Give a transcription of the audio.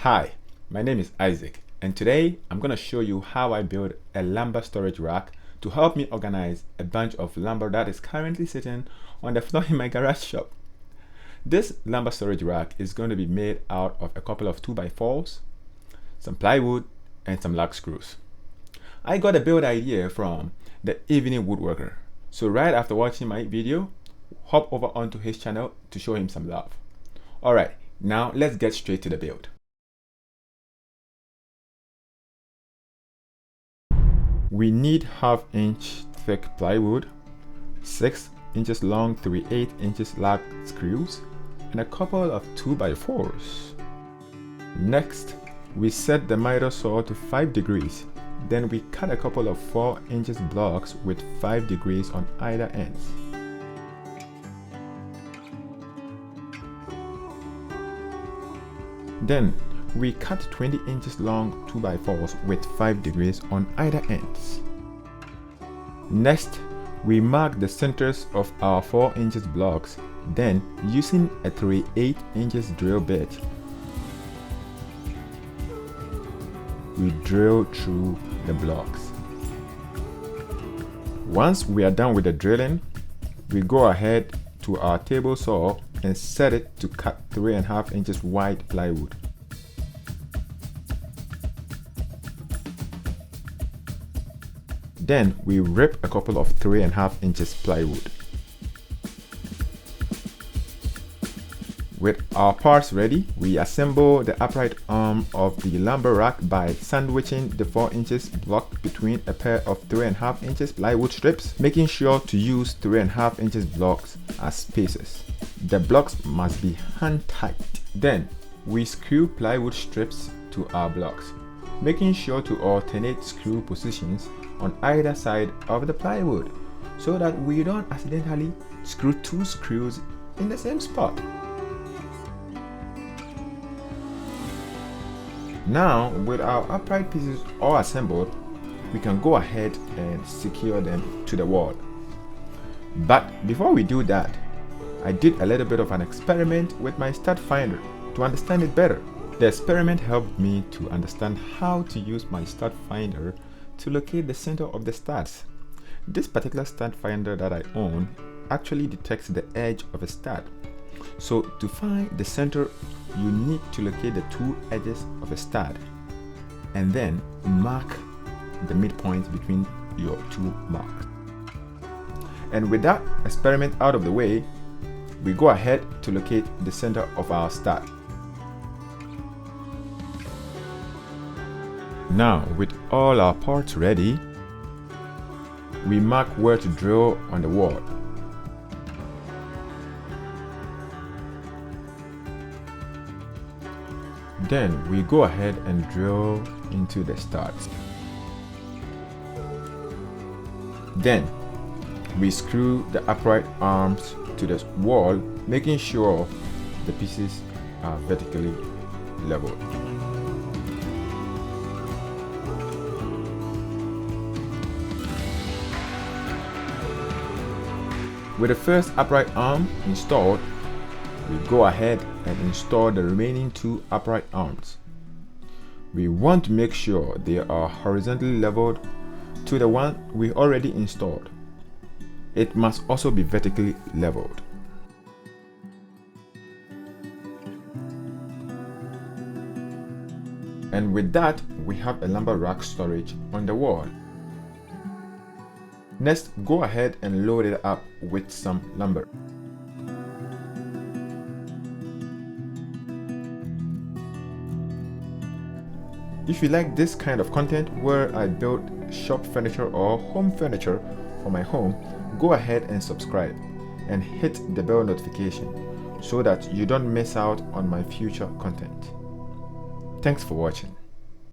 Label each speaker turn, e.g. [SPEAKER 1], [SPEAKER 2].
[SPEAKER 1] Hi, my name is Isaac, and today I'm going to show you how I build a lumber storage rack to help me organize a bunch of lumber that is currently sitting on the floor in my garage shop. This lumber storage rack is going to be made out of a couple of 2x4s, some plywood, and some lock screws. I got a build idea from the evening woodworker, so right after watching my video, hop over onto his channel to show him some love. Alright, now let's get straight to the build. We need 1/2 inch thick plywood, 6 inches long 3/8 inches lock screws, and a couple of 2x4s. Next, we set the miter saw to 5 degrees. Then we cut a couple of 4 inches blocks with 5 degrees on either ends. Then we cut 20 inches long 2x4s with 5 degrees on either ends. Next, we mark the centers of our 4 inches blocks. Then, using a 3/8 inches drill bit, we drill through the blocks. Once we are done with the drilling, we go ahead to our table saw and set it to cut 3.5 inches wide plywood. Then we rip a couple of 3.5 inches plywood. With our parts ready, we assemble the upright arm of the lumber rack by sandwiching the 4 inches block between a pair of 3.5 inches plywood strips, making sure to use 3.5 inches blocks as spacers. The blocks must be hand tight. Then we screw plywood strips to our blocks, making sure to alternate screw positions on either side of the plywood so that we don't accidentally screw 2 screws in the same spot. Now, with our upright pieces all assembled, we can go ahead and secure them to the wall. But before we do that, I did a little bit of an experiment with my stud finder to understand it better. The experiment helped me to understand how to use my stud finder to locate the center of the studs. This particular stud finder that I own actually detects the edge of a stud. So to find the center, you need to locate the 2 edges of a stud and then mark the midpoint between your 2 marks. And with that experiment out of the way, we go ahead to locate the center of our stud. Now, with all our parts ready, we mark where to drill on the wall. Then we go ahead and drill into the studs. Then we screw the upright arms to the wall, making sure the pieces are vertically leveled. With the first upright arm installed, we go ahead and install the remaining 2 upright arms. We want to make sure they are horizontally leveled to the one we already installed. It must also be vertically leveled. And with that, we have a lumber rack storage on the wall. Next, go ahead and load it up with some lumber. If you like this kind of content where I build shop furniture or home furniture for my home, go ahead and subscribe and hit the bell notification so that you don't miss out on my future content. Thanks for watching.